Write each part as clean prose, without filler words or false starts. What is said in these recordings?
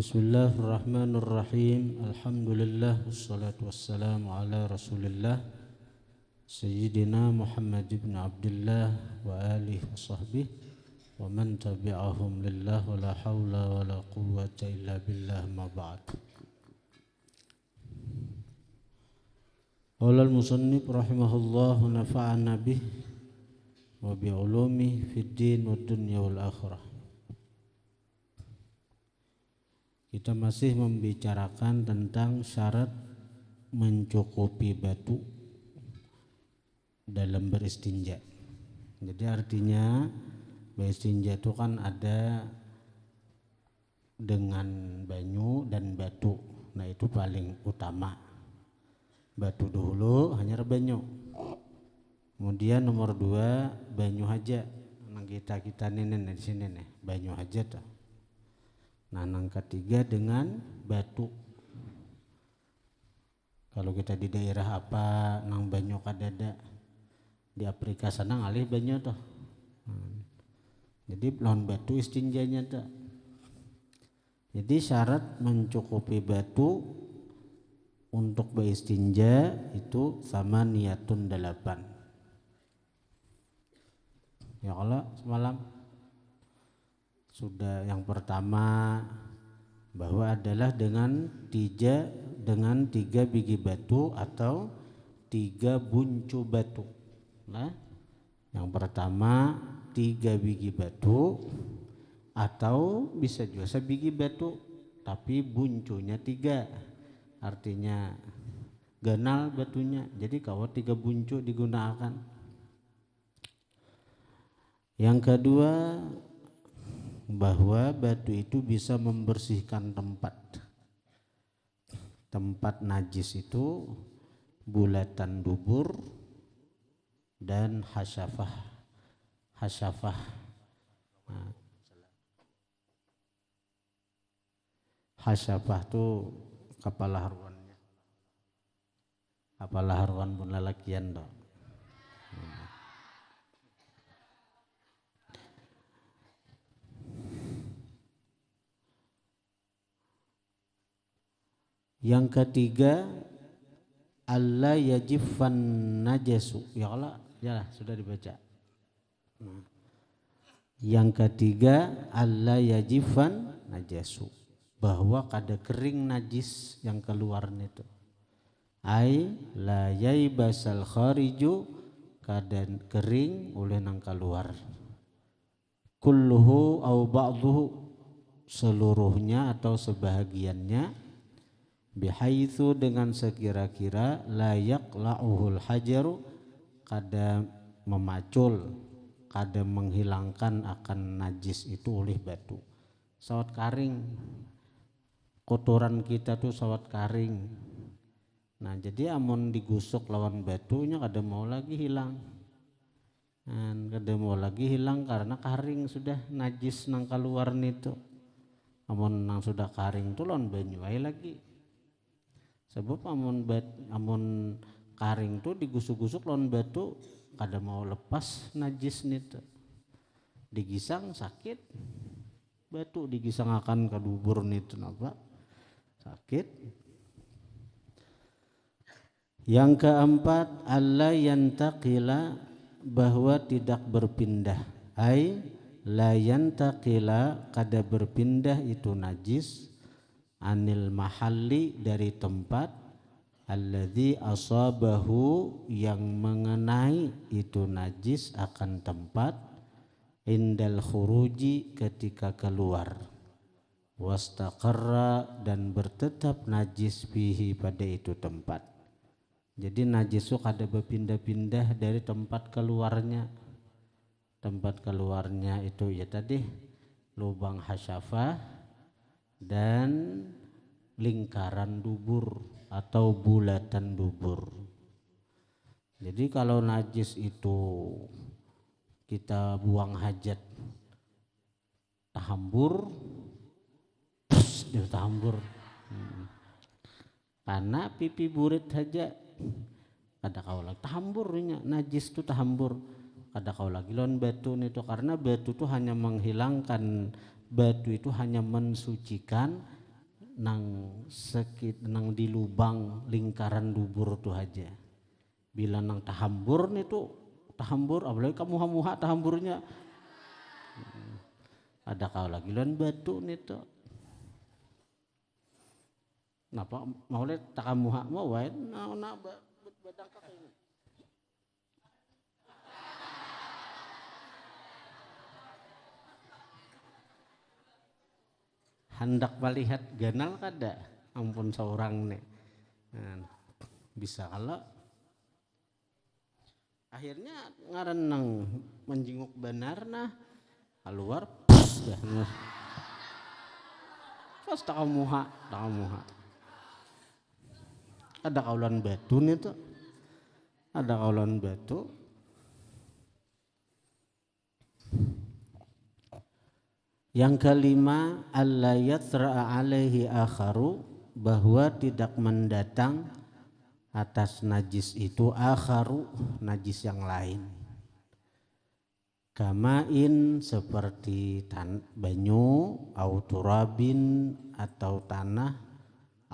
Bismillahirrahmanirrahim. Alhamdulillah wassalatu wassalamu ala Rasulillah Sayyidina Muhammad ibn Abdullah wa alihi wa sahbihi wa man tabi'ahum lillah wa la hawla wa la quwwata illa billah ma ba'd. Qala al-musannif rahimahullah nafa'ana bih wa bi'ulumi fid din wad dunya wal akhirah. Kita masih membicarakan tentang syarat mencukupi batu dalam beristinja. Jadi artinya beristinja itu kan ada dengan banyu dan batu. Nah itu paling utama. Batu dulu hanya banyu. Kemudian nomor 2 banyu aja. Nang kita nih di sini nih banyu aja tuh. Nah, yang ketiga dengan batu. Kalau kita di daerah apa, nang banyu kadada di Afrika sana ngalih banyu tuh. Jadi lawan batu istinjanya tuh. Jadi syarat mencukupi batu untuk beristinja itu sama niatun 8. Ya Allah semalam sudah yang pertama bahwa adalah dengan 3 biji batu atau 3 buncu batu. Nah, yang pertama 3 biji batu atau bisa juga sebiji batu tapi buncunya 3. Artinya ganal batunya. Jadi kalau 3 buncu digunakan. Yang kedua bahwa batu itu bisa membersihkan tempat najis itu bulatan dubur dan hasyafah. Hasyafah itu kepala haruannya. Kepala haruan pun lalakian dong. Yang ketiga alla yajiffan najasu. Ya Allah, ya sudah dibaca. Yang ketiga alla yajiffan najasu, bahwa kada kering najis yang keluar itu. Ai la yaibasal khariju, kada kering oleh nang keluar. Kulluhu au ba'dhuhu, seluruhnya atau sebahagiannya, bihaitsu dengan sekira-kira layak la'uhul hajaru, kada memacul, kada menghilangkan akan najis itu oleh batu. Sawat karing, kotoran kita tuh sawat karing. Nah jadi amun digusuk lawan batunya kada mau lagi hilang. Kada mau lagi hilang karena karing sudah najis nang keluar itu. Amun nang sudah karing tuh lawan banyu ae lagi. Sebab amun karing tuh digusuk-gusuk lawan batu kada mau lepas najis itu. Digisang sakit, batu digisang akan kadubur itu napa sakit. Yang keempat alla yantaqila, bahwa tidak berpindah. Ai la yantaqila, kada berpindah itu najis anil mahalli, dari tempat alladzi asabahu, yang mengenai itu najis akan tempat, indal khuruji, ketika keluar, wastaqarra, dan bertetap najis fihi, pada itu tempat. Jadi najis itu kada berpindah-pindah dari tempat keluarnya. Tempat keluarnya itu ya tadi lubang hasyafah dan lingkaran dubur atau bulatan dubur. Jadi kalau najis itu kita buang hajat tahambur, tahambur. Karena pipi burit saja kada kau lagi tahamburnya, najis itu tahambur. Kada kau lagi lawan batu itu, karena batu itu hanya menghilangkan, batu itu hanya mensucikan nang di lubang lingkaran dubur tuh aja. Bila nang tahambur nih tuh tahambur, apalagi kamu muha tahamburnya ada kau lagi lawan batu nih tuh. Napa mau lihat takamuha mau wae na badang kakek. Hendak melihat ganal kada ampun seorang nih nah, bisa kalau akhirnya ngaran nang menjenguk benar nah keluar dah pas takamuha ada kaulan batu nih tuh ada kaulan batu. Yang kelima, alla yatra'a alaihi akharu, bahwa tidak mendatang atas najis itu akharu, najis yang lain. Kamain seperti banyu, au turabin atau tanah,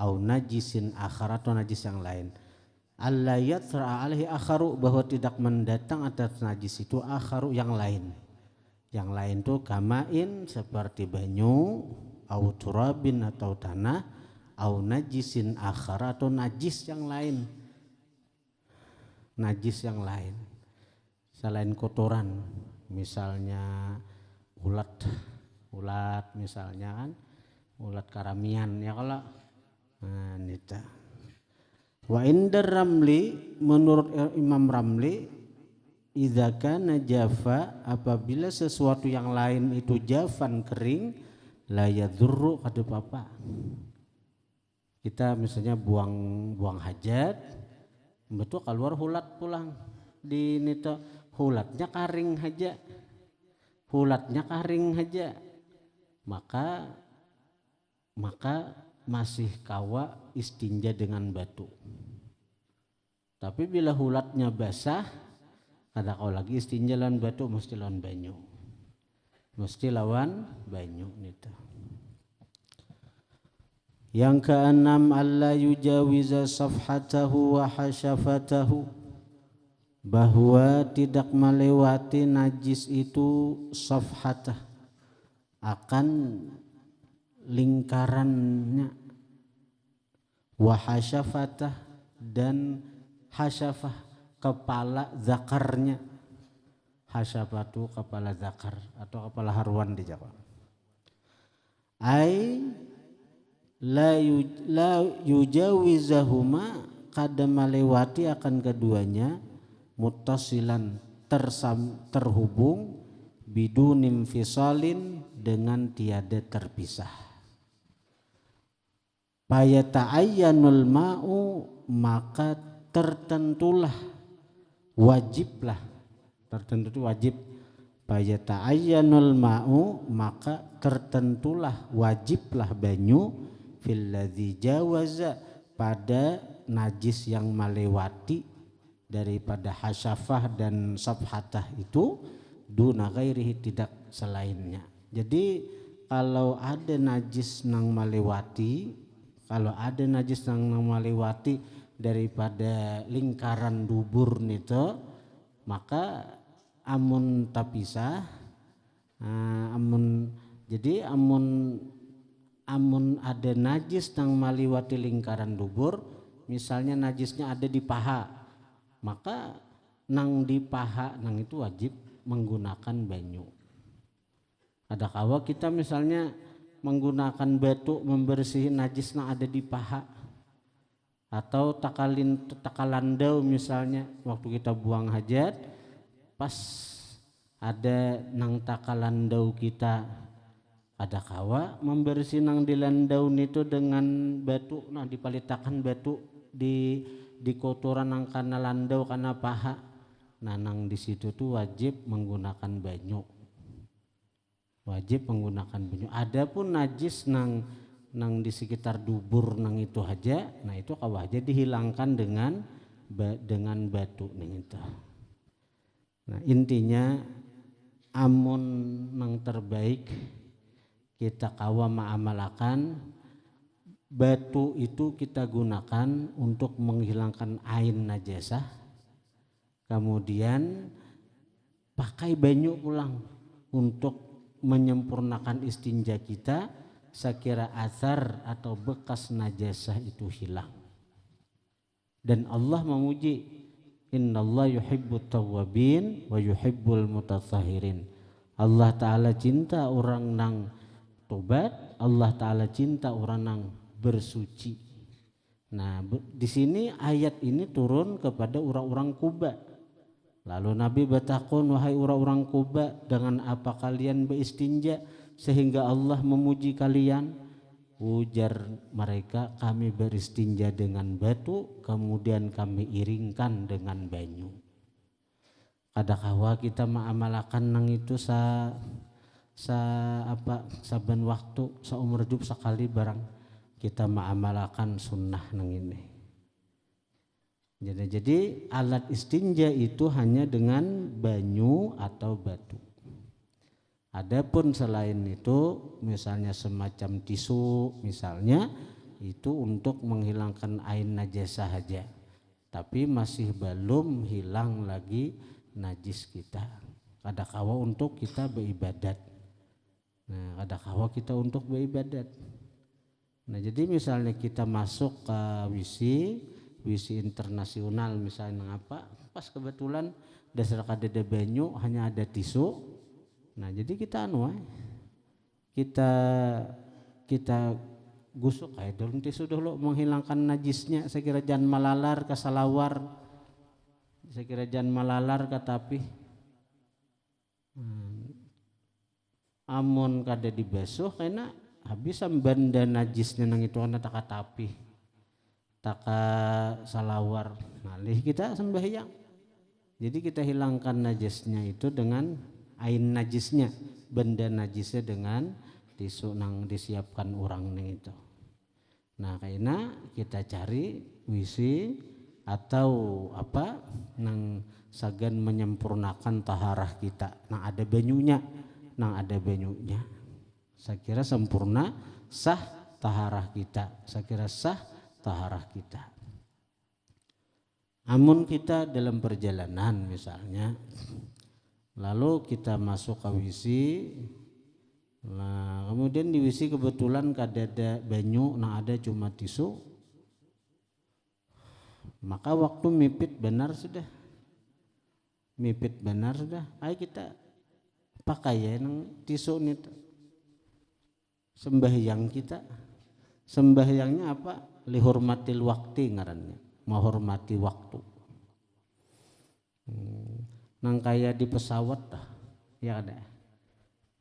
au najisin akhar atau najis yang lain. Alla yatra'a alaihi akharu, bahwa tidak mendatang atas najis itu akharu yang lain. Yang lain tuh kamain seperti banyu, au turabin atau tanah, au najisin akhar atau najis yang lain. Najis yang lain. Selain kotoran, misalnya ulat misalnya kan, ulat karamian ya kalau nita. Wa indar Ramli, menurut Imam Ramli, idza kana jafa, apabila sesuatu yang lain itu jafan kering, la yadurru kada apa. Kita misalnya buang hajat, betul keluar hulat pulang di nito, hulatnya kering aja, maka masih kawa istinja dengan batu. Tapi bila hulatnya basah, ada kau lagi istinja lawan batu mesti lawan banyu nito. Yang keenam, alla yujawiza safhatahu wa hasyafatahu, bahwa tidak melewati najis itu safhatah, akan lingkarannya, wa hasyafatah dan hasyafah kepala zakarnya. Hasyafatu kepala zakar atau kepala haruan di Jawa. Ai la yujawizahuma, kada melewati akan keduanya, muttasilan terhubung, bidunim fisalin dengan tiada terpisah. Fayata'ayyanul ma'u, maka tertentulah, wajiblah, tertentu itu wajib. Fayata'ayyanul ma'u, maka tertentulah, wajiblah banyu, fil ladzi jawaza, pada najis yang melewati daripada hasyafah dan safhatah itu, duna ghairihi, tidak selainnya. Jadi kalau ada najis nang melewati, daripada lingkaran dubur nito, maka amun tapisah, amun ada najis nang maliwati lingkaran dubur, misalnya najisnya ada di paha, maka nang di paha nang itu wajib menggunakan banyu. Ada kawa kita misalnya menggunakan batu membersihin najis nang ada di paha, atau takalandau misalnya waktu kita buang hajat, pas ada nang takalandau kita, ada kawa membersih nang di landau itu dengan batu, nah dipalitakan batu di kotoran nang kana landau kana paha, nah nang di situ tuh wajib menggunakan banyu. Adapun najis nang di sekitar dubur nang itu aja, nah itu kawa aja dihilangkan dengan batu ning itu. Nah intinya amun nang terbaik kita kawa ma'amalakan batu itu kita gunakan untuk menghilangkan ain najasah, kemudian pakai banyu pulang untuk menyempurnakan istinja kita, sekira athar atau bekas najasah itu hilang. Dan Allah memuji, innallaha yuhibbut tawwabin wa yuhibbul mutatahhirin. Allah Ta'ala cinta orang nang tobat, Allah Ta'ala cinta orang nang bersuci. Nah, di sini ayat ini turun kepada orang-orang Kuba. Lalu Nabi bertakun, wahai orang-orang Kuba, dengan apa kalian beristinja sehingga Allah memuji kalian? Ujar mereka, kami beristinja dengan batu, kemudian kami iringkan dengan banyu. Kadakawa kita mengamalkan nang itu saben waktu seumur hidup sekali barang kita mengamalkan sunnah nang ini. Jadi alat istinja itu hanya dengan banyu atau batu. Adapun selain itu, misalnya semacam tisu, misalnya itu untuk menghilangkan ain najasah saja, tapi masih belum hilang lagi najis kita. Kadakawa untuk kita beribadat. Nah, kadakawa kita untuk beribadat. Nah, jadi misalnya kita masuk ke WC internasional misalnya apa, pas kebetulan dasar kadeda banyu hanya ada tisu. Nah, jadi kita kita gusuk kayak daun tisu dulu menghilangkan najisnya. Saya kira jangan malalar ke salawar, saya kira jangan malalar ke tapi. Amun kada dibasuh karena habis benda najisnya nang itu ana taka tapi, taka salawar. Malih kita sembahyang. Jadi kita hilangkan najisnya itu dengan ain najisnya, benda najisnya dengan tisu nang disiapkan orang ning itu. Nah, karena kita cari WC atau apa nang sagan menyempurnakan taharah kita, nang ada banyunya, saya kira sempurna, sah taharah kita, saya kira sah taharah kita. Amun kita dalam perjalanan misalnya, lalu kita masuk ke WC, nah kemudian di WC kebetulan kadada banyu, nah ada cuma tisu, maka waktu mipit benar sudah, ayo kita pakai ya nang tisu ini. Sembahyang kita, sembahyangnya apa? Lihurmatil wakti ngarannya, menghormati waktu. Nang kayak di pesawat dah, ya ada.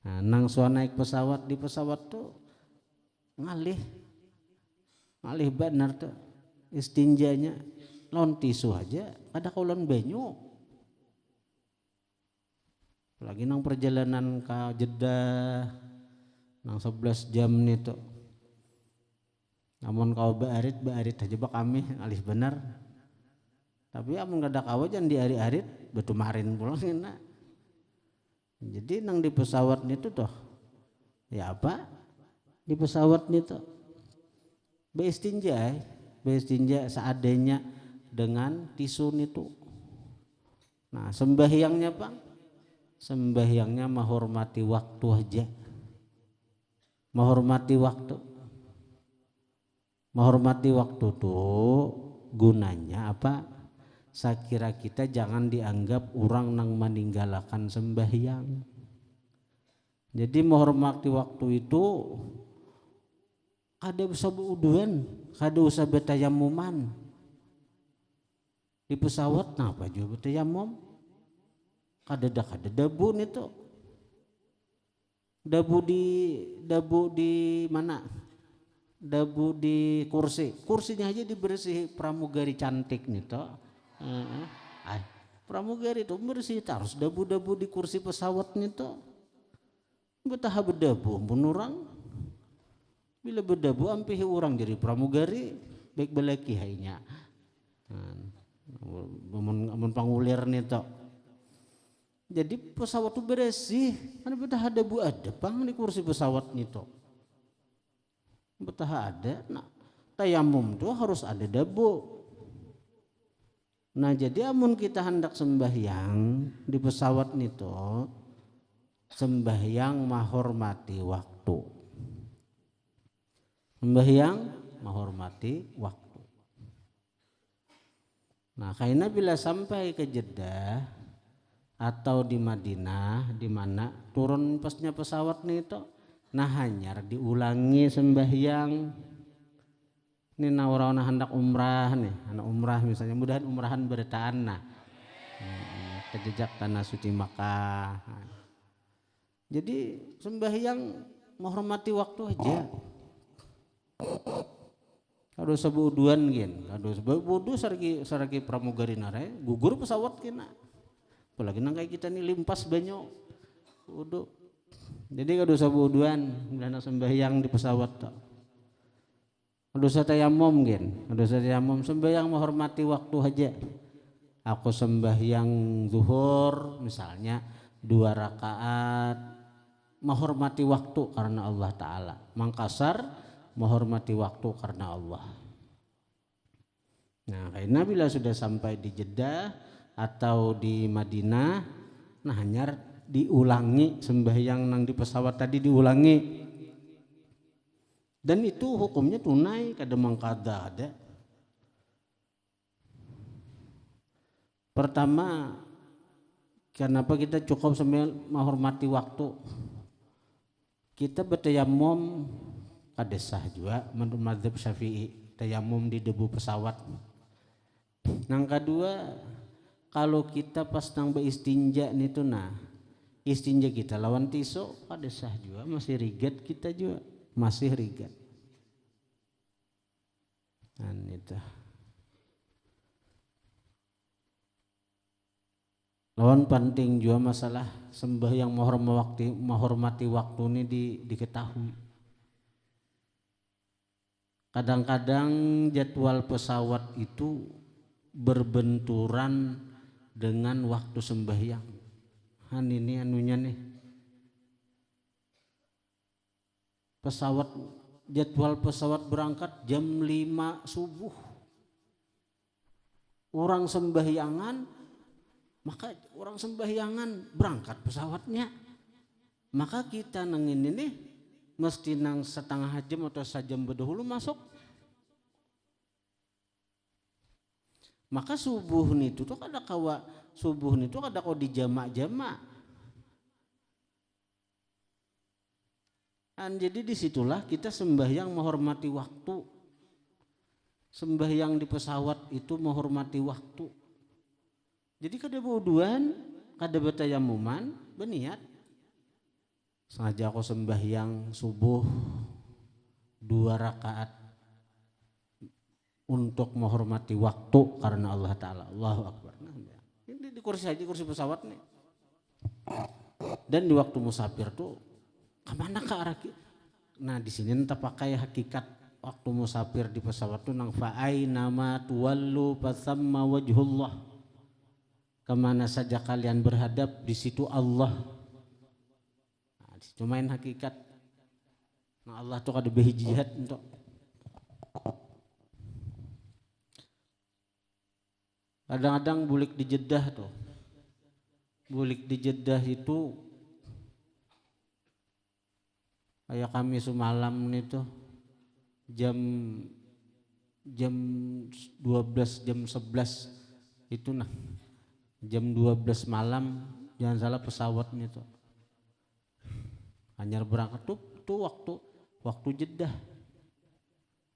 Nah, nang soal naik pesawat, di pesawat tuh ngalih benar tuh istinjanya lawan tisu aja, ada kaulan banyu. Lagi nang perjalanan ke Jeddah nang 11 jam nih tuh. Namun kau bearit aja bak kami ngalih benar. Tapi amun kada kawa jangan diarit-arit betul marin pulang enak. Jadi nang di pesawat itu toh ya apa? Di pesawat itu beistinja seadanya dengan tisu itu. Nah, sembahyangnya Bang, sembahyangnya menghormati waktu aja. Menghormati waktu tuh gunanya apa? Saya kira kita jangan dianggap orang nang meninggalkan sembahyang. Jadi menghormati waktu itu kada usah beruduan, kada usah betayamuman. Di pesawat napa juga betayamum? Kada dabu itu. Dabu di mana? Dabu di kursi. Kursinya aja dibersih pramugari cantik nih toh. Pramugari itu bersih harus dabu-dabu di kursi pesawat nih toh. Betah berdabu pun orang. Bila berdabu ampihi orang jadi pramugari baik belaki hainya. Amun pangulir nih toh. Jadi pesawat itu bersih, kan betah ada bu ada pang di kursi pesawat itu, betah ada. Nah, tayamum tuh harus ada debu. Nah jadi amun kita hendak sembahyang di pesawat nito, sembahyang menghormati waktu. Sembahyang menghormati waktu. Nah karena bila sampai ke Jeddah atau di Madinah, di mana turun pasnya pesawat nito, nah hanyar diulangi sembahyang. Ini orang hendak umrah nih, anak umrah misalnya, mudahan umrahan bertaan nah, ke jejak tanah suci Makkah. Jadi sembahyang menghormati waktu aja. Kado sebuduan gin, kado sebudu saragi pramugari nare, gugur pesawat kena. Apalagi nang kayak kita nih limpas banyak, udah. Jadi kado sebuduan, dana sembahyang di pesawat tak. Kado satayamum gin, kado satayamum sembahyang menghormati waktu aja. Aku sembahyang zuhur misalnya 2 rakaat, menghormati waktu karena Allah Ta'ala. Mangkasar menghormati waktu karena Allah. Nah karena bila sudah sampai di Jeddah atau di Madinah, nah hanya diulangi sembahyang nang di pesawat tadi diulangi. Dan itu hukumnya tunai kada mangkada ada. Pertama, kenapa kita cukup sambil menghormati waktu? Kita bertayamum kada sah juga menurut mazhab Syafi'i, tayamum di debu pesawat. Yang kedua, kalau kita pas nang beristinja nitu nah, istinja kita lawan tisu kada sah juga, masih rigat kita juga, masih rigat. Nah itu. Lawan penting juga masalah sembahyang menghormati waktu ini diketahui. Kadang-kadang jadwal pesawat itu berbenturan dengan waktu sembahyang. Ini anunya nih. Jadwal pesawat berangkat jam 5 subuh. Orang sembahyangan, maka orang sembahyangan berangkat pesawatnya. Maka kita nang ini nih mesti nang setengah jam atau sejam berdahulu masuk. Maka subuh nitu tuh kada kawa subuh nitu kada kau dijamak-jamak. Jadi disitulah kita sembahyang menghormati waktu. Sembahyang di pesawat itu menghormati waktu. Jadi kada bauduan, kada betayamuman, berniat. Sengaja aku sembahyang subuh 2 rakaat untuk menghormati waktu karena Allah Ta'ala. Allahu Akbar. Nah, ini di kursi pesawat nih. Dan di waktu musafir tuh kemana ke arah? Nah di sini entah pakai hakikat waktu musafir di pesawat tuh nang fa'ai nama tuwallu fathamma wajhullah. Kemana saja kalian berhadap di situ Allah. Nah, di situ main hakikat. Nah Allah tuh kada behijihad untuk. Kadang-kadang bulik di Jeddah tuh. Bulik di Jeddah itu kayak kami semalam nih tuh jam 12 jam 11 itu nah jam 12 malam jangan salah pesawatnya tuh hanya berangkat tuh waktu Jeddah.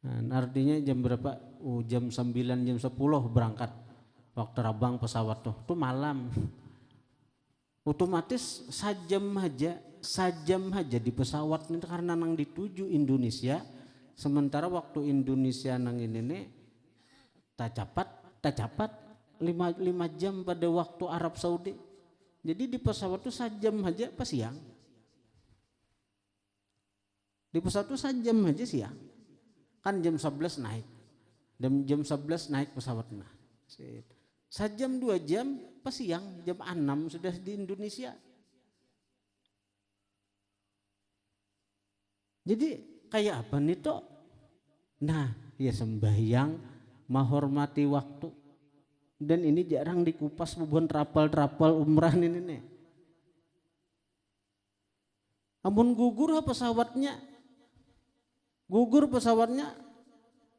Nah, artinya jam berapa? Jam 9 jam 10 berangkat waktu terbang pesawat tuh malam. Otomatis sajam aja di pesawat ini karena nang dituju Indonesia, sementara waktu Indonesia nang ini nih tak capat 5 jam pada waktu Arab Saudi. Jadi di pesawat tuh sajam aja pas siang. Di pesawat tuh sajam aja siang. Kan jam 11 naik. Dan jam 11 naik pesawatnya. Sajam 2 jam pas siang jam 6 sudah di Indonesia. Jadi kayak apa nih toh? Nah ya sembahyang menghormati waktu. Dan ini jarang dikupas bubuhan trapal-trapal umrah ini nih. Amun gugur pesawatnya,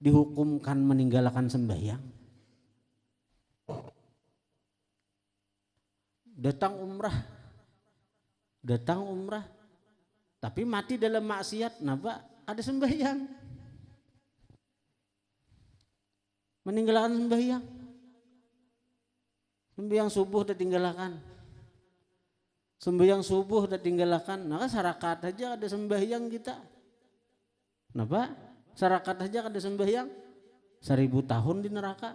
dihukumkan meninggalkan sembahyang. Datang umrah, tapi mati dalam maksiat, napa? Ada sembahyang. Meninggalkan sembahyang. Sembahyang subuh udah tinggalkan. Sembahyang subuh udah tinggalkan. Maka sarakat aja ada sembahyang kita. Kenapa? Sarakat aja ada sembahyang 1000 tahun di neraka.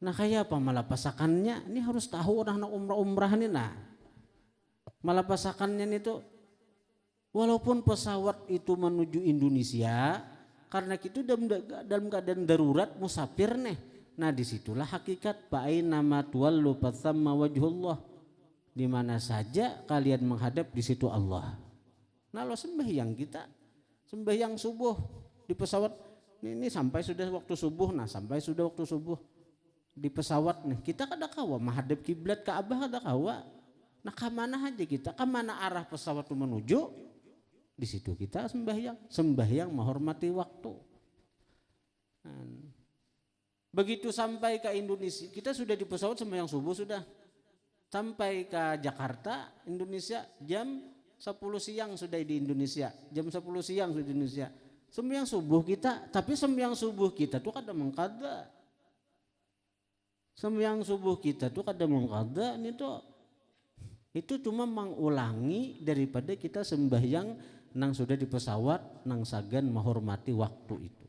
Nah kayak apa malapasakannya? Ini harus tahu orang umrah ini nah. Malapasakannya itu walaupun pesawat itu menuju Indonesia, karena itu dalam keadaan darurat musafir nih. Nah disitulah hakikat ba'aina ma tuwallu fathamma wajhullah. Di mana saja kalian menghadap di situ Allah. Nah lo sembahyang kita, sembahyang subuh di pesawat ini sampai sudah waktu subuh. Nah sampai sudah waktu subuh di pesawat nih kita kada kawa menghadap kiblat Ka'bah kada kawa. Nah kemana aja kita, kemana arah pesawat itu menuju, di situ kita sembahyang menghormati waktu. Begitu sampai ke Indonesia, kita sudah di pesawat sembahyang subuh sudah. Sampai ke Jakarta, Indonesia jam 10 siang sudah di Indonesia. Jam 10 siang sudah di Indonesia. Sembahyang subuh kita, tapi sembahyang subuh kita tuh kada mengqadha. Sembahyang subuh kita tuh kada mengqadha, itu cuma mengulangi daripada kita sembahyang nang sudah di pesawat nang sagan menghormati waktu itu.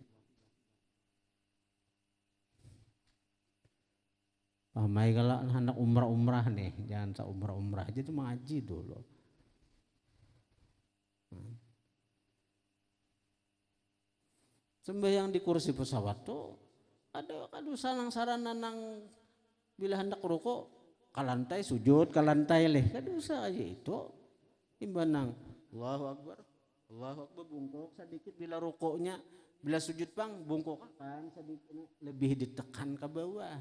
Pamai kalau anak umrah nih, jangan umrah aja tuh mengaji dulu. Sembahyang di kursi pesawat tuh ada sarana nang bila hendak rukuk kalantai sujud kalantai leh kadusa aja itu imbanang Allahu Akbar bungkuk sedikit bila rukuknya, bila sujud pang bungkuk kan sedikit lebih ditekan ke bawah.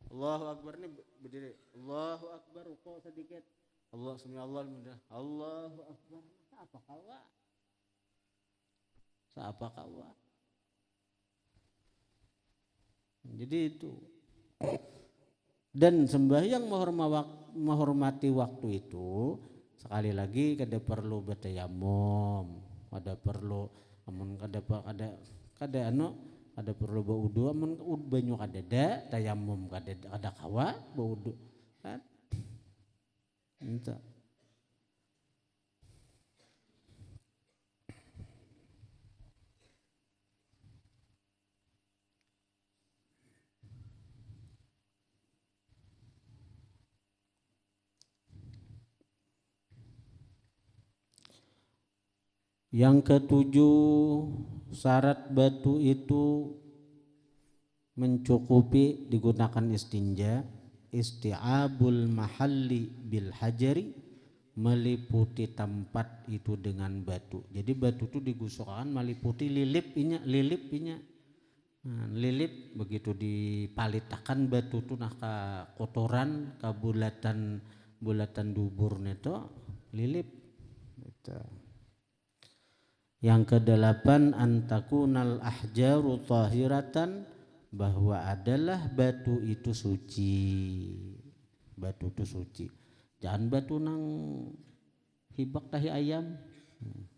Allahu Akbar nih berdiri, Allahu Akbar rukuk sedikit, Allah subhanallah Allahu Akbar. Siapa kawa? Jadi itu. Dan sembahyang menghormati waktu itu sekali lagi kada perlu bertayamum, kada perlu ada perlu baudu, amun banyu kada ada, tayamum kada kawa baudu kan. Entah. Yang ketujuh, syarat batu itu mencukupi digunakan istinja, isti'abul mahalli bil hajari, meliputi tempat itu dengan batu. Jadi batu itu digusokkan meliputi lilipnya. Nah, lilip begitu dipalitakan batu itu nah ke kotoran, ke bulatan duburnya itu lilip. Gitu. Yang kedelapan antakunal ahjaru tahiratan, bahwa adalah batu itu suci. Batu itu suci. Jangan batu nang hibak tahi ayam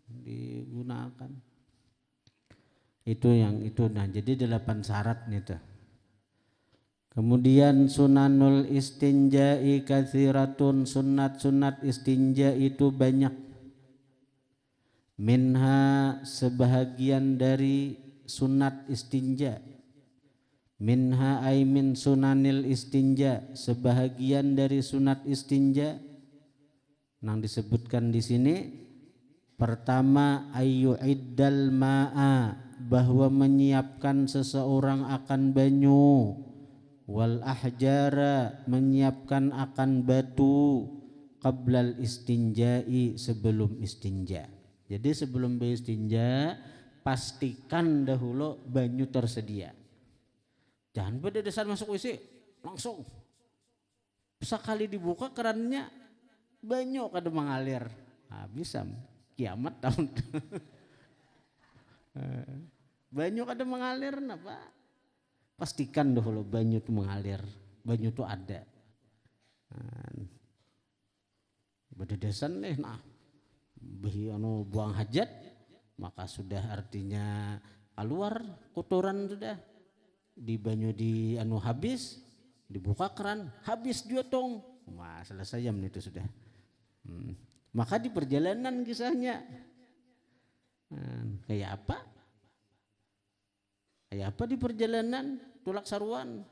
digunakan. Itu nah jadi 8 syarat nih tuh. Kemudian sunanul istinja'i katsiratun, sunat istinja itu banyak. Minha sebahagian dari sunat istinja, minha ay min sunanil istinja, sebahagian dari sunat istinja nang disebutkan di sini. Pertama ayyu'iddal ma'a, bahwa menyiapkan seseorang akan banyu, wal ahjara, menyiapkan akan batu, qablal istinja'i, sebelum istinja. Jadi sebelum beristinja pastikan dahulu banyu tersedia. Jangan pada dasar masuk WC langsung. Sekali dibuka kerannya banyu kada mengalir. Bisa kiamat tahun. Banyu kada mengalir napa? Pastikan dahulu banyu itu mengalir, banyu itu ada. Bededesan nih, buang hajat, maka sudah artinya keluar kotoran sudah. Di banyu di habis, dibuka keran, habis diotong. Wah, selesai jam itu sudah. Maka di perjalanan kisahnya. Kayak apa? Kayak apa di perjalanan? Tulak saruan.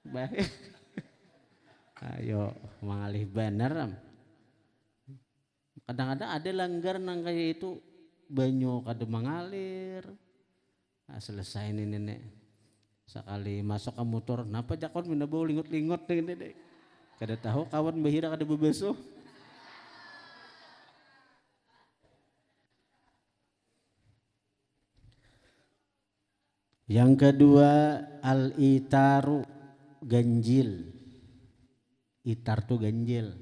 Baik. Ayo mengalih benar. Kadang-kadang ada langgar nang kayak itu banyu kada mengalir. Selesai ini nenek. Sekali masuk ke motor, napa jakon mina bau lingot-lingot nenek. Kada tahu kawan bahira kada bebeso. Yang kedua al-itaru ganjil. Itar tuh ganjil.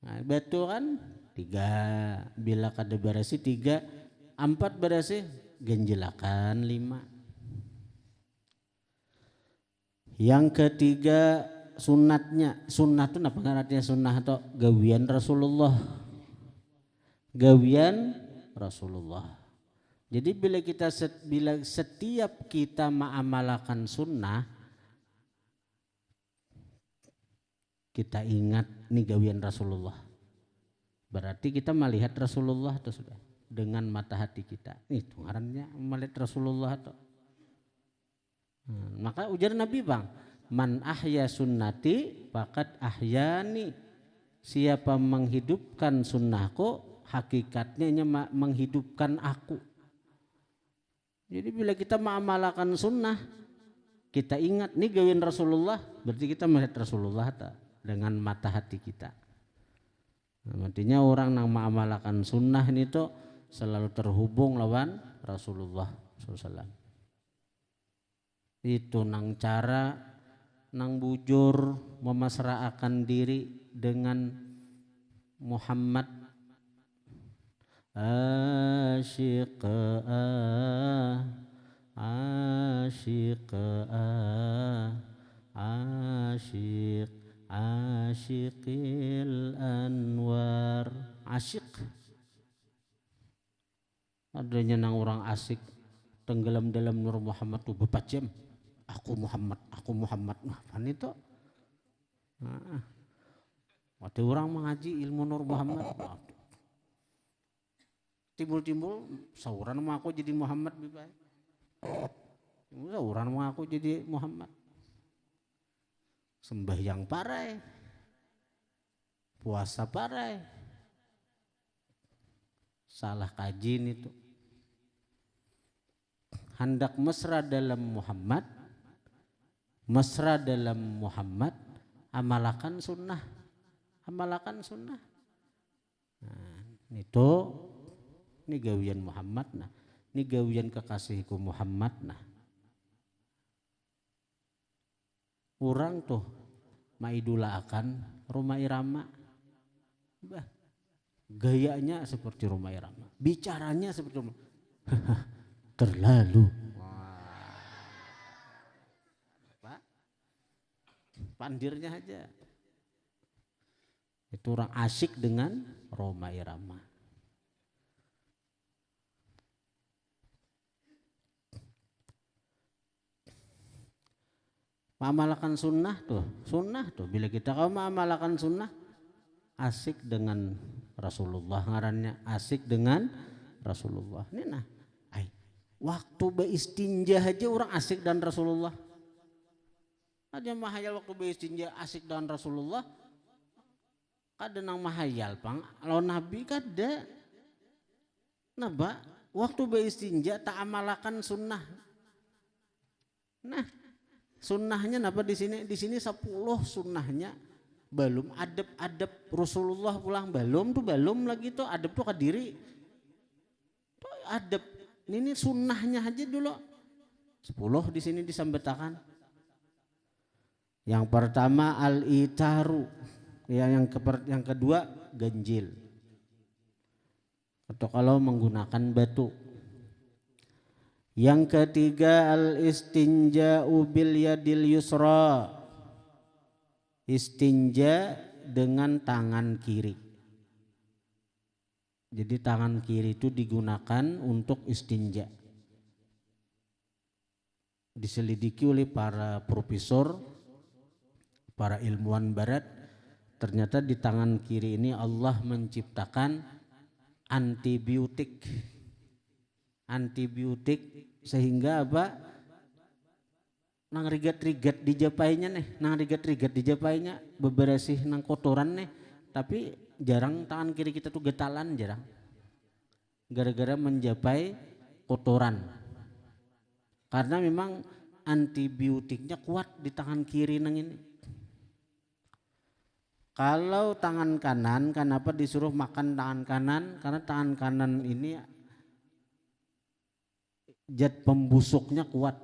Nah, betul kan? 3. Bila kada berasi 3, 4 berasi ganjilakan 5. Yang ketiga sunatnya. Sunnah itu apa artinya sunnah atau gawian Rasulullah. Gawian Rasulullah. Jadi bila setiap kita mengamalkan sunnah, kita ingat nih gawian Rasulullah. Berarti kita melihat Rasulullah atau sudah dengan mata hati kita. Itu ngarannya melihat Rasulullah atau. Maka ujar Nabi bang, man ahya sunnati faqad ahyani. Siapa menghidupkan sunnahku, hakikatnya menghidupkan aku. Jadi bila kita mengamalkan sunnah, kita ingat nih gawian Rasulullah, berarti kita melihat Rasulullah dengan mata hati kita. Artinya orang yang mengamalkan sunnah ini tuh selalu terhubung lawan Rasulullah SAW. Itu nang cara nang bujur memasrahkan diri dengan Muhammad. Asyik asyikil anwar. Asyik adanya nang orang asik tenggelam dalam nur Muhammad tuh bepat jam. Aku Muhammad. Apa itu? Ada orang mengaji ilmu nur Muhammad. Timbul-timbul sauran mau aku jadi Muhammad bibai. Sauran mau aku jadi Muhammad. Sembahyang parai. Puasa parai. Salah kajian itu. Hendak mesra dalam Muhammad. Mesra dalam Muhammad. Amalakan sunnah. Amalakan sunnah. Nah, itu ini gawian Muhammad nah. Ini gawian kekasihku Muhammad nah. Orang tuh maidula akan Rhoma Irama. Bah, gayanya seperti Rhoma Irama. Bicaranya seperti Rhoma. Terlalu. Pak, pandirnya aja. Itu orang asyik dengan Rhoma Irama. Mengamalkan sunnah tuh. Bila kita mengamalkan sunnah, asik dengan Rasulullah ngarannya, asik dengan Rasulullah. Ini nah, waktu beristinja aja orang asik dan Rasulullah. Ada mahayal waktu beristinja asik dan Rasulullah. Kada nang mahayal pang, lawan Nabi kada. Napa? Waktu beristinja tak amalakan sunnah. Nah. Sunnahnya apa di sini? Di sini 10 sunnahnya belum adab Rasulullah pulang belum lagi tuh adab tuh ke diri tuh adab ini sunnahnya aja dulu 10 di sini disambetakan. Yang pertama al-itaru, yang kedua ganjil atau kalau menggunakan batu. Yang ketiga al-istinja'u bil yadil yusra, istinja dengan tangan kiri. Jadi tangan kiri itu digunakan untuk istinja. Diselidiki oleh para profesor, para ilmuwan barat, ternyata di tangan kiri ini Allah menciptakan antibiotik sehingga apa? Nang rigat-rigat dijapainya beberesih nang kotoran nih, tapi jarang tangan kiri kita tuh getalan jarang gara-gara menjapai kotoran karena memang antibiotiknya kuat di tangan kiri nang ini. Kalau tangan kanan, kenapa disuruh makan tangan kanan? Karena tangan kanan ini zat pembusuknya kuat.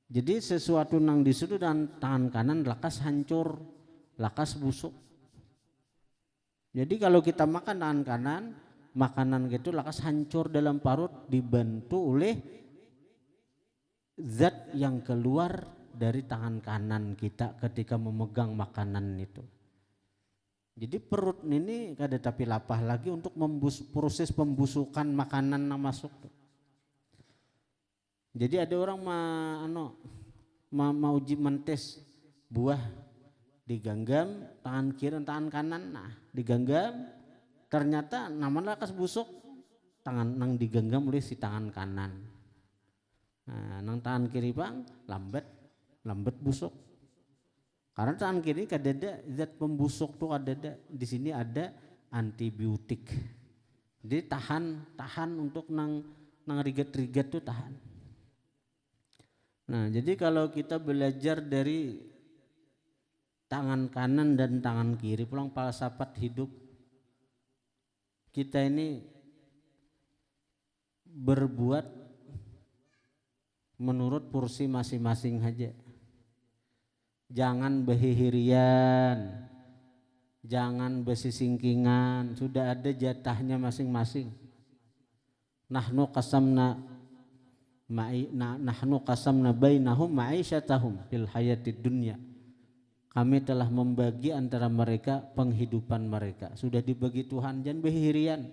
Jadi sesuatu nang disuruh dan tangan kanan lakas hancur, lakas busuk. Jadi kalau kita makan tangan kanan, makanan gitu lakas hancur dalam parut dibantu oleh zat yang keluar dari tangan kanan kita ketika memegang makanan itu. Jadi perut ini kada tapi lapah lagi untuk proses pembusukan makanan yang masuk. Jadi ada orang mau uji mentes buah diganggam tangan kiri tangan kanan, nah diganggam ternyata namanya lakas busuk tangan nang diganggam oleh si tangan kanan. Nah, nang tangan kiri bang lambat busuk. Karena tangan kiri kadada zat pembusuk tuh kadada di sini ada antibiotik. Jadi tahan untuk nang rigat-rigat tuh tahan. Nah, jadi kalau kita belajar dari tangan kanan dan tangan kiri, pulang falsafat hidup kita ini berbuat menurut porsi masing-masing aja. Jangan behihirian, jangan besisingkingan, sudah ada jatahnya masing-masing. Nahnu qasamna bainahum ma'isyatahum fil hayatid dunya. Kami telah membagi antara mereka penghidupan mereka. Sudah dibagi Tuhan, jangan behihirian.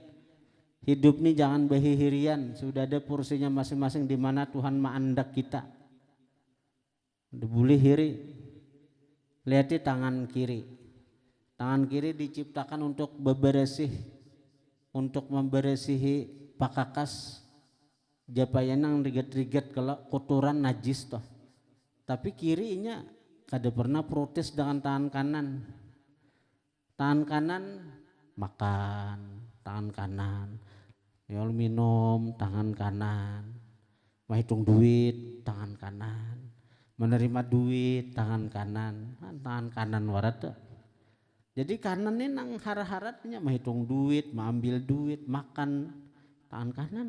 Hidup ini jangan behihirian, sudah ada porsinya masing-masing di mana Tuhan ma'andak kita. Boleh hiri. Lihat tangan kiri. Tangan kiri diciptakan untuk memberesihi pakakas japayan yang rigat-rigat kalau kotoran najis toh. Tapi kirinya kada pernah protes dengan tangan kanan. Tangan kanan makan, tangan kanan. Yol minum, tangan kanan. Menghitung duit, tangan kanan. Menerima duit, tangan kanan. Tangan kanan warat tuh. Jadi kanan ini nang harat-haratnya menghitung duit, mengambil duit, makan, tangan kanan.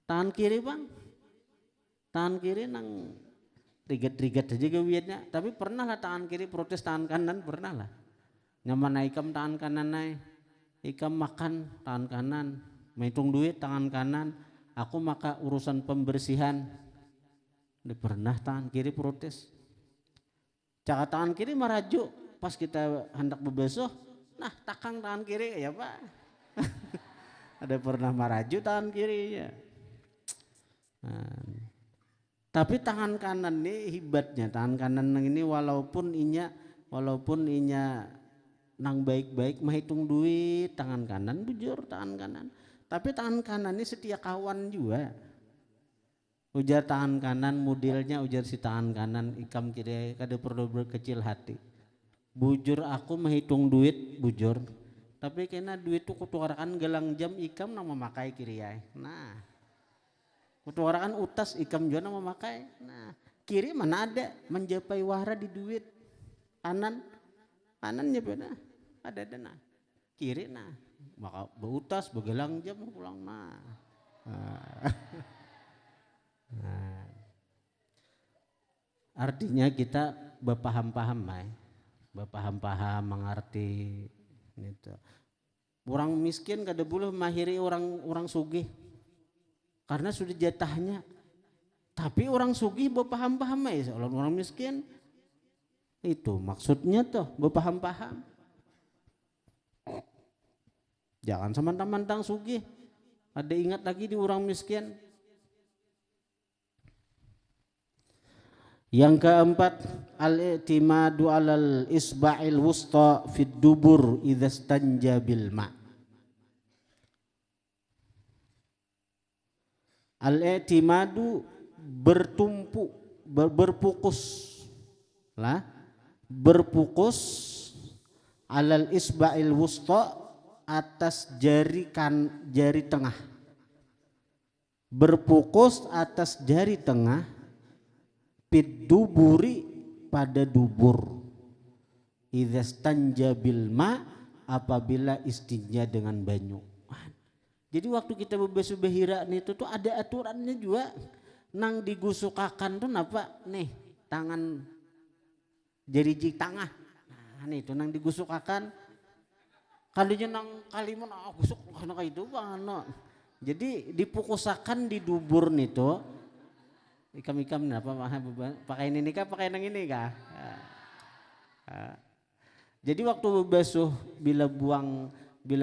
Tangan kiri bang, tangan kiri nang rigat-rigat aja gawiannya. Tapi pernah lah tangan kiri protes tangan kanan, pernah lah. Nyaman ikam tangan kanan naik, ikam makan tangan kanan, menghitung duit tangan kanan. Aku maka urusan pembersihan, pernah tangan kiri protes. Caka tangan kiri merajuk, pas kita hendak bebesoh, nah takang tangan kiri ya pak. Ada pernah maraju tangan kiri ya. Nah, tapi tangan kanan ini hebatnya, tangan kanan ini walaupun inya nang baik-baik menghitung duit tangan kanan bujur tangan kanan. Tapi tangan kanan ini setia kawan juga. Ujar tangan kanan modelnya ujar si tangan kanan ikam kiri kada perlu berkecil hati. Bujur aku menghitung duit bujur. Tapi kena duit tuh kutuarakan gelang jam ikam nang memakai kiri ya. Nah. Kutuarakan utas ikam juga nang memakai. Nah, kiri mana ada menjapai wahra di duit. Kanan kanannya beda ada dana kiri nah maka beutas begelang jam pulang nah. Nah. Artinya kita berpaham-paham berpaham-paham mengerti gitu. Orang miskin kada boleh mahiri orang sugih karena sudah jatahnya. Tapi orang sugih berpaham-paham orang miskin itu maksudnya tuh berpaham-paham. Jangan semantang-mantang sugih. Ada ingat lagi di orang miskin. Yang keempat, al-i'timadu 'alal isba'il wusta fid dubur idza stanja bil ma. Al-i'timadu bertumpu berpukus lah berpukus 'alal isba'il wusta atas jari tengah. Berpukus atas jari tengah pid duburi pada dubur idza stanja bil ma apabila istinja dengan banyu. Jadi waktu kita berbasuh behira itu tuh ada aturannya juga nang digusukakan tuh napa nih tangan jari tengah nah nih itu nang digusukakan kalinya nang kalimun gusuk karena itu bang jadi dipukusakan di dubur nih tuh ikam apa pakai ini kah pakai nang ini kah jadi waktu berbasuh bila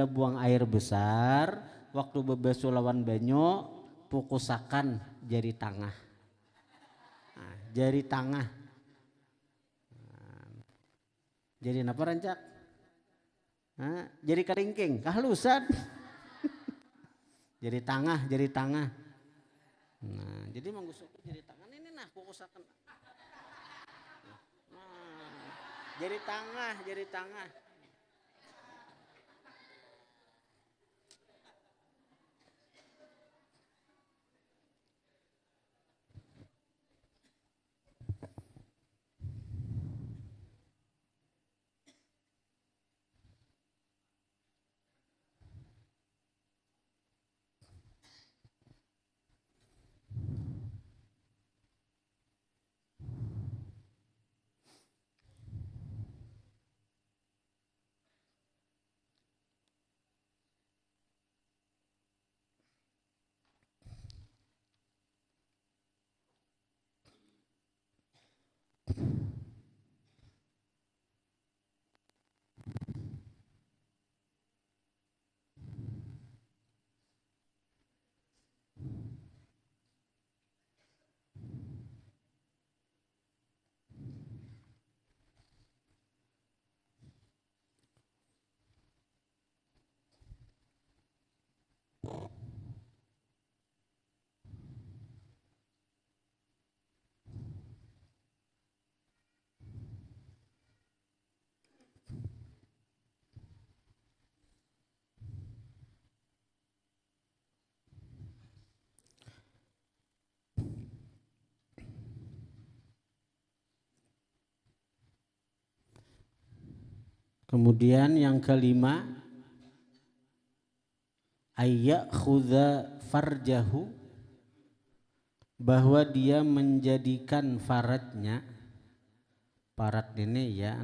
buang air besar waktu berbasuh lawan banyu pukusakan jari tengah nah, jari tengah jadi apa rancak jari keringking kehalusan jari tengah nah jadi menggusuk jari tangan ini nah kukusakan nah, jari tengah kemudian yang kelima ayyakhudha farjahu bahwa dia menjadikan faradnya parat ini ya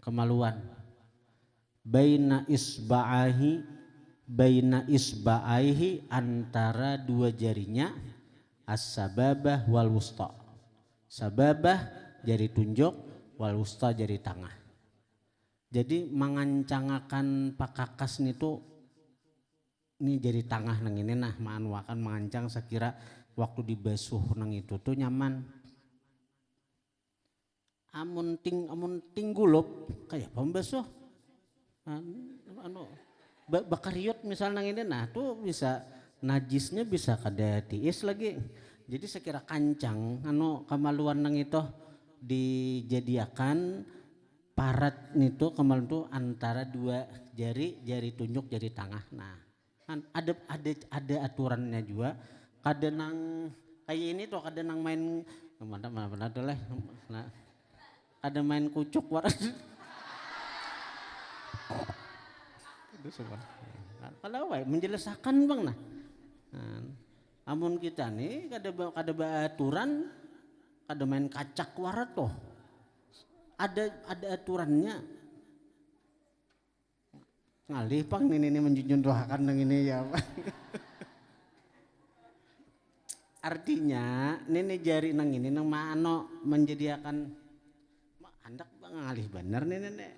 kemaluan baina isba'aihi antara dua jarinya as-sababah wal wusta sababah jari tunjuk wal wusta jari tengah jadi mengancangakan pakakas itu ini jari tengah nang ini nah makan mengancang sekira waktu dibasuh nang itu tuh nyaman amun ting gulup kayak pembasuh bakariot misal nang ini nah tuh bisa najisnya bisa kada tiis lagi jadi sekira kancang kemaluan nang itu dijadiakan parat itu kemaluan itu antara dua jari tunjuk jari tengah nah ada aturannya juga kada nang kayak ini tuh kada nang main mana tuh lah nah, ada main kucuk waras Itu semua. Kalau menjelaskan bang nah. Amun kita nih kada aturan, kada main kacak warat toh. Ada aturannya. Ngalih pang ini menjunjung doakan nang ini ya. Artinya ini jari nang ini nang mano menjadikan hendak bang ngalih bener nih nenek.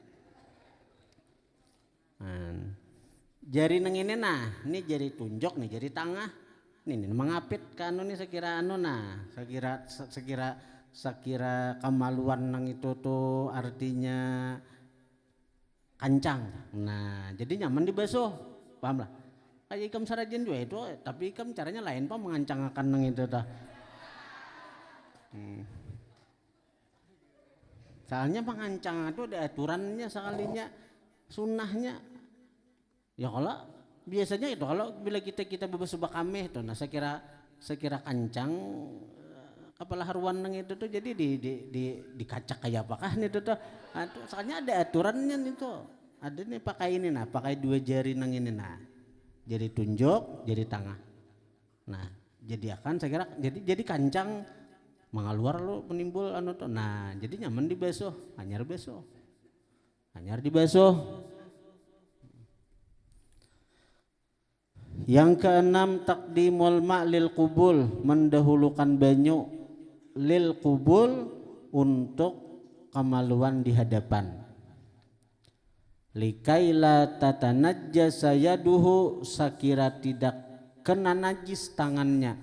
Jari nang ini nah, ini jari tunjuk nih, jari tengah. Nih mengapit kanu nih sekira anu nah, sekira kemaluan nang itu tuh artinya kancang. Nah, jadi nyaman dibasuh. Paham lah? Kayak ikam sarajen juga itu, tapi ikam caranya lain pak mengancangkan nang itu tah. Soalnya mengancang itu ada aturannya sekalinya, sunnahnya. Ya kalau biasanya itu kalau bila kita bebasuh bakameh itu, nah sekira kancang kepala haruan nang itu tuh jadi dikacak kayak apakah nih tuh soalnya ada aturannya nih tuh. Ada nih pakai ini nah, pakai dua jari nang ini nah. Jari tunjuk, jari tengah. Nah, jadi akan saya kira jadi kancang mengaluar lo menimbul anu tuh. Nah, jadi nyaman dibasuh, hanyar dibasuh. Yang keenam takdimul ma' lil qubul, mendahulukan banyu lil qubul untuk kemaluan di hadapan. Likaila tatanajjasa yaduhu, sakira tidak kena najis tangannya,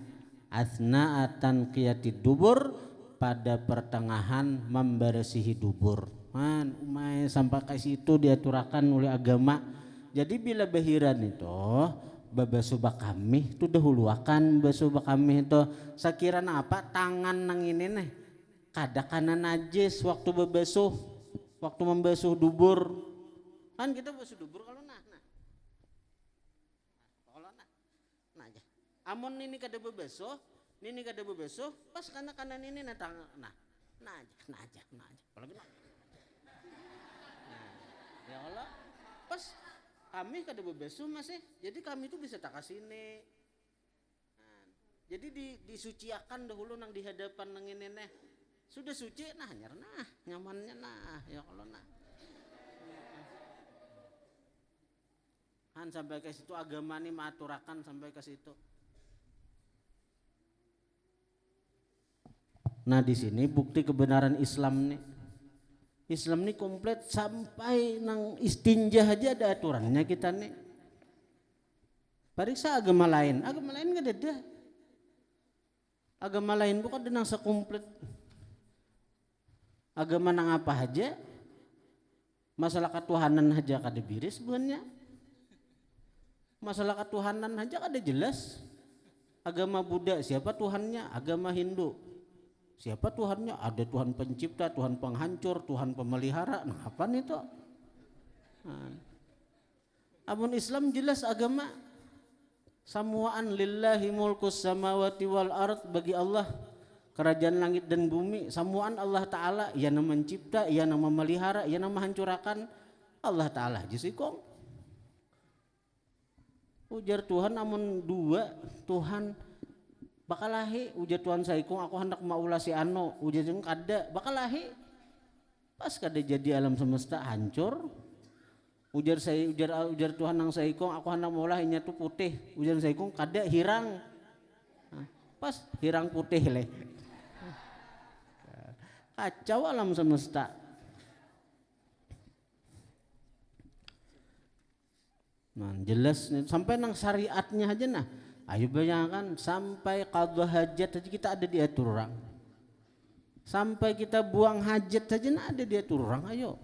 asna'atan qiyatid dubur, pada pertengahan membersihi dubur. Umay sampai ke situ diaturakan oleh agama. Jadi bila bahiran itu babasuh bakamih itu dahuluakan basuh bakamih itu sakirana apa tangan nang ini nih kada kana najis waktu babasuh, waktu membasuh dubur. Kan kita basuh dubur kalau nah aja. Amun ini kada bebasuh, pas kanan ini nah tangan nah aja. Apalagi ya Allah, pas kami kada bebasuh masih, jadi kami itu bisa tak kasih. Jadi disuciakan dahulu nang di hadapan nang ini nih. Sudah suci nah nyar nah nyamannya nah ya Allah nah. Sampai ke situ agama nih maturakan sampai ke situ. Nah di sini bukti kebenaran Islam nih. Islam nih komplit sampai nang istinja aja ada aturannya kita nih. Pariksa agama lain gak ada. Agama lain bukan nang sekomplit. Agama nang apa aja, masalah ketuhanan aja kada biris sebenarnya. Masalah ketuhanan aja kada jelas. Agama Buddha siapa Tuhannya, agama Hindu siapa Tuhannya, ada Tuhan pencipta, Tuhan penghancur, Tuhan pemelihara. Nah apa nih tuh? Amun Islam jelas agama samuaan lillahi mulkus samawati wal ard, bagi Allah kerajaan langit dan bumi, samuaan Allah Ta'ala, ia yang mencipta, ia yang memelihara, ia yang menghancurakan. Allah Ta'ala jisikong. Ujar Tuhan amun dua Tuhan bakalahi, ujar Tuhan saikung aku hendak maulah si ano, ujar jeng kada bakalahi. Pas kada jadi alam semesta hancur. Ujar Tuhan nang saikung aku hendak maulah inya tu putih, ujar saikung kada hirang. Pas hirang putih leh. Kacau alam semesta. Nah, jelas sampai nang syariatnya aja nah. Ayo bayangkan sampai qadha hajat aja kita ada diatur orang. Sampai kita buang hajat aja nah ada diatur orang, ayo.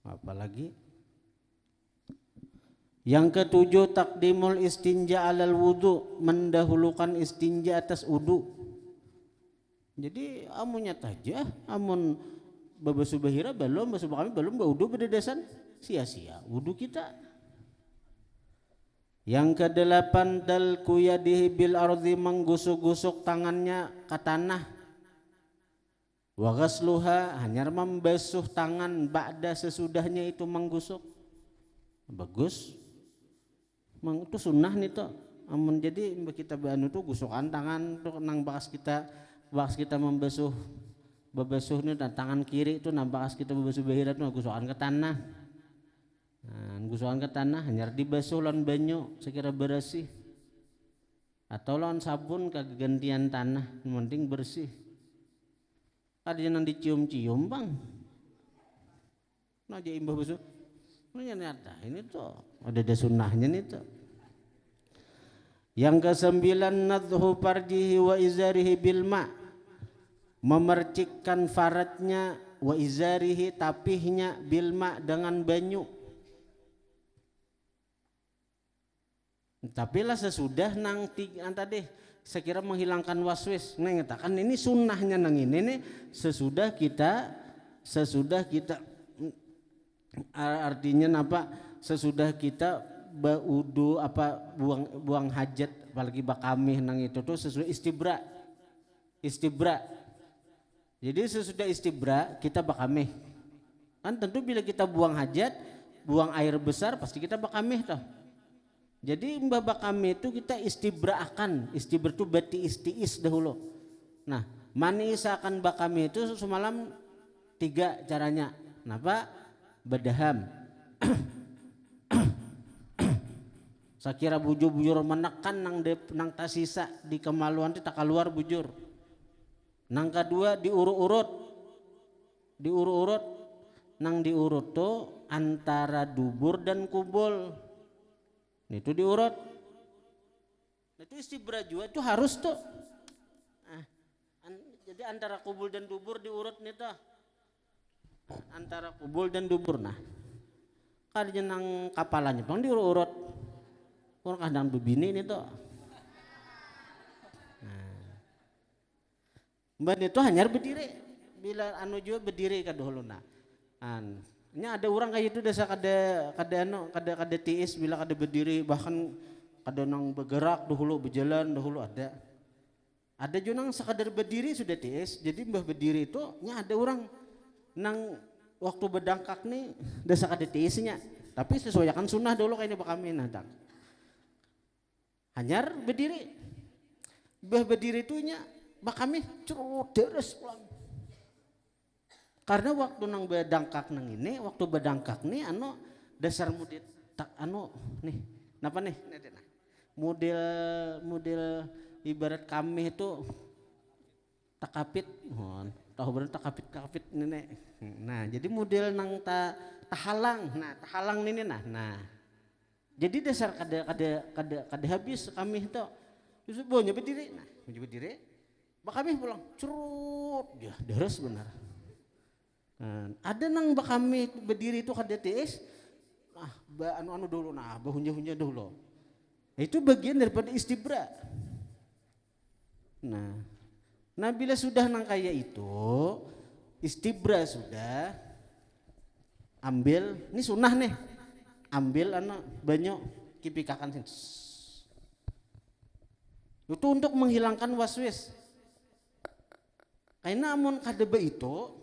Apalagi yang ketujuh takdimul istinja alal wudu, mendahulukan istinja atas wudu. Jadi amunnya aja, amun babasuh bahira belum, basuh kami belum wudu bededasan sia-sia wudu kita. Yang kedelapan dalku yadihi bil ardi, menggusuk-gusuk tangannya ke tanah. Wa ghasluha, hanya membasuh tangan ba'da sesudahnya itu menggusuk. Bagus. Itu sunnah nih toh. Amun jadi kita anu tuh gusukan tangan tuh nang bakas kita membasuh nih tangan kiri itu nampak kita membasuh bahirat tuh gusukan ke tanah. Nah, gusukan ke tanah hanya dibasuh lawan banyu sekira bersih. Atau lawan sabun kegantian tanah, yang penting bersih. Ada yang dicium-cium bang, nah jadi imbah basuh, ternyata ini tuh ada sunnahnya nih tuh. Yang ke-9 nadhu farjihi wa izarihi bil ma, memercikkan faradnya, wa izarihi tapihnya bil ma dengan banyu. Tapi lah sesudah nang tadi sekira menghilangkan waswis, ngatakan ini sunnahnya nang ini nih sesudah kita artinya apa? Sesudah kita baudu apa buang hajat, apalagi bakamih nang itu tuh sesudah istibra. Jadi sesudah istibra kita bakamih. Kan tentu bila kita buang hajat, buang air besar pasti kita bakamih toh. Jadi mbah bakami itu kita istibra itu berarti istiis dahulu. Nah, manisa akan bakami itu semalam 3 caranya. Kenapa? Bedaham. Sakira bujur menekan nang tasisa di kemaluan itu tak keluar bujur. Nang kedua diurut-urut. Nang diurut tuh antara dubur dan kubul. Itu diurut. Itu istibra juga itu harus tuh. Jadi antara kubul dan dubur diurut nih tuh. Antara kubul dan dubur. Nah, kadang nang kapalannya bang diurut-urut. Orang kadang begini nih tuh. Mbak itu hanya berdiri. Bila anu juga berdiri ke dahulu nah. Ini ada orang kayak itu desa kada tiis bila kada berdiri bahkan kada nang bergerak dahulu berjalan dahulu ada juga nang sekadar berdiri sudah tiis. Jadi mbah berdiri itu ada orang nang waktu berdangkak nih desa kada tiisnya tapi sesuaikan sunnah dulu kayaknya bakami nadak hanyar berdiri mbah berdiri itunya bakami curut deres pulang. Karena waktu nang bedangkak nang ini, waktu bedangkak nih dasar model tak nih, napa nih? Model ibarat kami itu takapit, tahu bener takapit nenek. Nah, jadi model nang tahalang, tahalang ini nah. Jadi dasar kada habis kami itu, justru bonya berdiri, bak kami pulang, curut, ya deres benar. Ada nang bakami berdiri itu kada tiis, anu dulu bahunja dulu. Itu bagian daripada istibra. Nah bila sudah nang kayak itu istibra sudah ambil, ini sunnah nih, ambil banyak kipikakan itu untuk menghilangkan waswis. Karena amun kadebe itu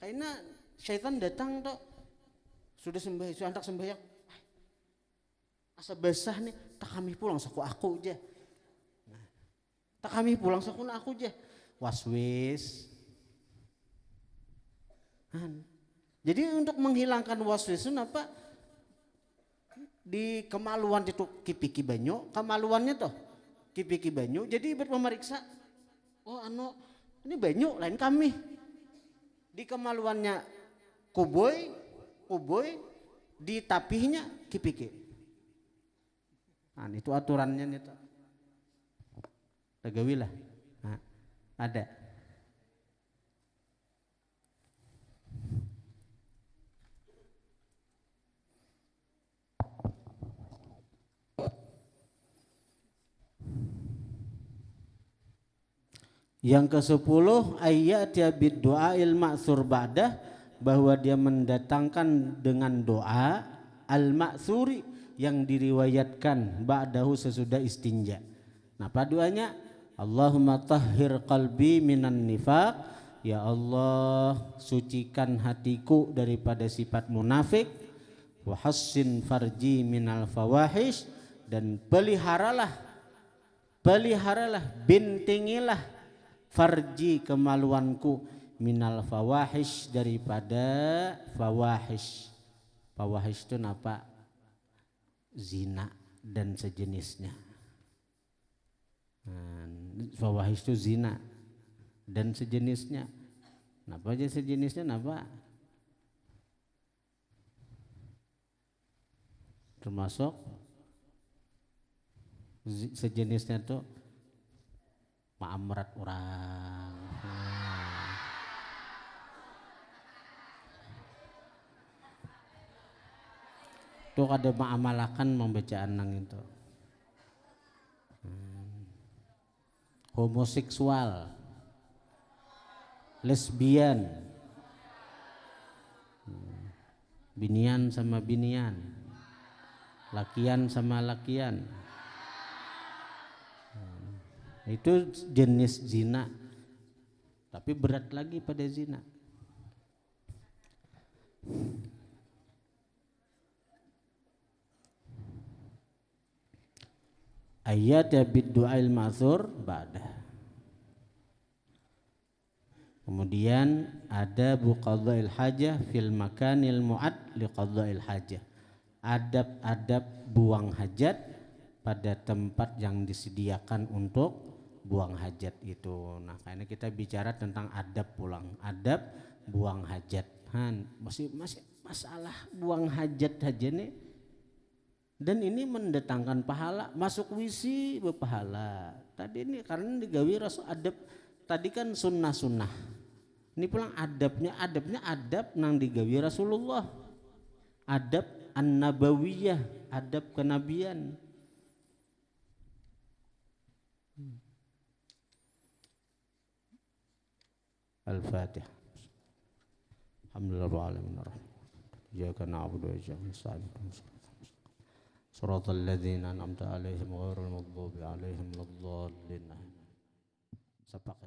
karena syaitan datang tuh sudah antak sembahyang asa basah nih tak kami pulang saku aku aja tak kami pulang saku aku aja waswis. Jadi untuk menghilangkan waswis itu apa di kemaluan itu kipiki banyu kemaluannya tuh kipiki banyu jadi memeriksa ini banyu lain kami di kemaluannya kuboy di tapihnya kipiki. Nah, itu aturannya itu. Tagawilah. Nah, ada. Yang ke-10 ayat ya bid-du'ail ma'tsur ba'dah, bahwa dia mendatangkan dengan doa al-ma'tsuri yang diriwayatkan ba'dahu sesudah istinja. Nah, apa doanya? Allahumma tahhir qalbi minan nifaq Ya Allah, sucikan hatiku daripada sifat munafik, wa hassin farji minal fawahish, dan peliharalah, bintingilah farji, kemaluanku, minal fawahish, daripada fawahish. Fawahish itu apa? Zina dan sejenisnya. Fawahish itu zina dan sejenisnya. Napa aja sejenisnya napa? Termasuk sejenisnya tuh ma'amrat orang. Tuh ada ma'amalakan membacaan nang itu. Homoseksual, lesbian, binian sama binian, lakian sama lakian, itu jenis zina, tapi berat lagi pada zina. Ayat bid du'ail ma'thur ba'da. Kemudian ada qadha'il hajah fil makanil mu'ad li qadha'il hajah. Adab-adab buang hajat pada tempat yang disediakan untuk buang hajat itu. Nah, karena kita bicara tentang adab buang hajat. Masih masalah buang hajat aja nih. Dan ini mendatangkan pahala, masuk wisi berpahala. Tadi ini karena digawi rasul adab, tadi kan sunnah. Ini pulang adab nang digawi Rasulullah. Adab an-nabawiyah, adab kenabian. Al-Fatihah. Alhamdulillah alamin. Iyyaka na'budu wa iyyaka nasta'in. Shiratal ladzina an'amta 'alaihim ghairil maghdubi 'alaihim waladdallin. Sepakat.